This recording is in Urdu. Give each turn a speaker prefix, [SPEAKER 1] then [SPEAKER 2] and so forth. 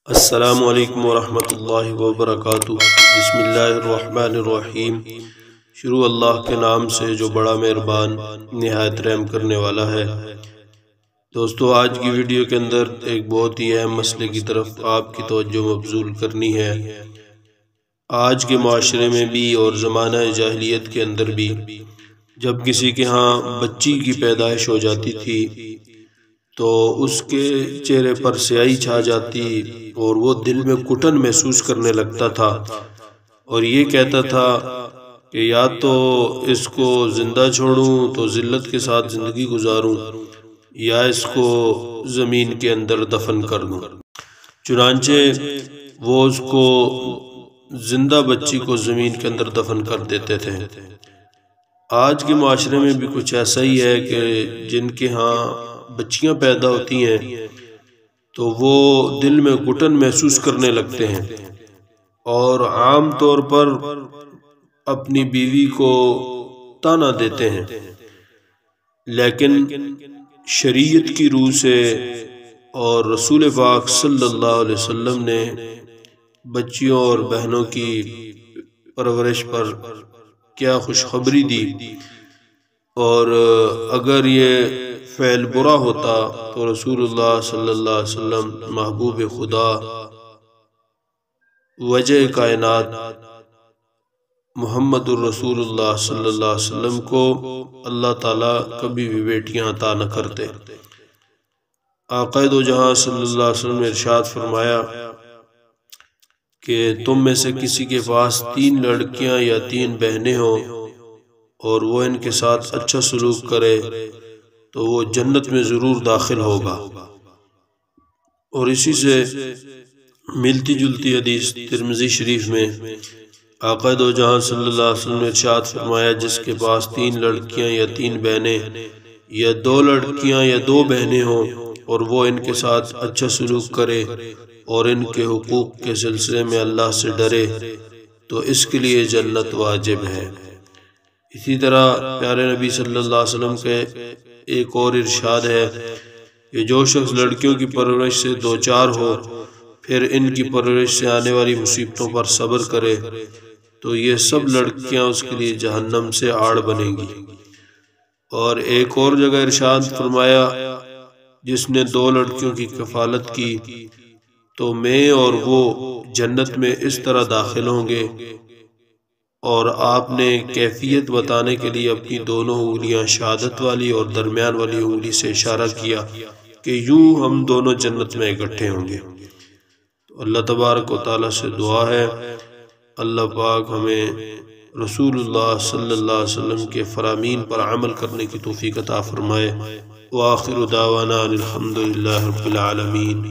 [SPEAKER 1] السلام علیکم ورحمۃ اللہ وبرکاتہ۔ بسم اللہ الرحمن الرحیم۔ شروع اللہ کے نام سے جو بڑا مہربان نہایت رحم کرنے والا ہے۔ دوستو، آج کی ویڈیو کے اندر ایک بہت ہی اہم مسئلے کی طرف آپ کی توجہ مبذول کرنی ہے۔ آج کے معاشرے میں بھی اور زمانہ جاہلیت کے اندر بھی جب کسی کے ہاں بچی کی پیدائش ہو جاتی تھی تو اس کے چہرے پر سیاہی چھا جاتی اور وہ دل میں گھٹن محسوس کرنے لگتا تھا اور یہ کہتا تھا کہ یا تو اس کو زندہ چھوڑوں تو ذلت کے ساتھ زندگی گزاروں یا اس کو زمین کے اندر دفن کر دوں۔ چنانچہ وہ اس کو زندہ بچی کو زمین کے اندر دفن کر دیتے تھے۔ آج کے معاشرے میں بھی کچھ ایسا ہی ہے کہ جن کے ہاں بچیاں پیدا ہوتی ہیں تو وہ دل میں گھٹن محسوس کرنے لگتے ہیں اور عام طور پر اپنی بیوی کو طعنہ دیتے ہیں، لیکن شریعت کی روح سے اور رسول پاک صلی اللہ علیہ وسلم نے بچیوں اور بہنوں کی پرورش پر کیا خوشخبری دی، اور اگر یہ فعل برا ہوتا تو رسول اللہ صلی اللہ علیہ وسلم محبوب خدا وجہ کائنات محمد الرسول اللہ صلی اللہ علیہ وسلم کو اللہ تعالیٰ کبھی بھی بیٹیاں عطا نہ کرتے۔ آقا دو جہاں صلی اللہ علیہ وسلم نے ارشاد فرمایا کہ تم میں سے کسی کے پاس 3 لڑکیاں یا 3 بہنیں ہوں اور وہ ان کے ساتھ اچھا سلوک کرے تو وہ جنت میں ضرور داخل ہوگا۔ اور اسی سے ملتی جلتی حدیث ترمذی شریف میں آقا دو جہاں صلی اللہ علیہ وسلم نے ارشاد فرمایا جس کے پاس 3 لڑکیاں یا 3 بہنیں یا 2 لڑکیاں یا 2 بہنیں ہوں اور وہ ان کے ساتھ اچھا سلوک کرے اور ان کے حقوق کے سلسلے میں اللہ سے ڈرے تو اس کے لیے جنت واجب ہے۔ اسی طرح پیارے نبی صلی اللہ علیہ وسلم کے ایک اور ارشاد ہے کہ جو شخص لڑکیوں کی پرورش سے دوچار ہو پھر ان کی پرورش سے آنے والی مصیبتوں پر صبر کرے تو یہ سب لڑکیاں اس کے لیے جہنم سے آڑ بنیں گی۔ اور ایک اور جگہ ارشاد فرمایا جس نے 2 لڑکیوں کی کفالت کی تو میں اور وہ جنت میں اس طرح داخل ہوں گے، اور آپ نے کیفیت بتانے کے لیے اپنی دونوں انگلیاں شہادت والی اور درمیان والی انگلی سے اشارہ کیا کہ یوں ہم دونوں جنت میں اکٹھے ہوں گے۔ تو اللہ تبارک و تعالیٰ سے دعا ہے اللہ پاک ہمیں رسول اللہ صلی اللہ علیہ وسلم کے فرامین پر عمل کرنے کی توفیق عطا فرمائے۔ وآخر دعوانا الحمد للہ رب العالمین۔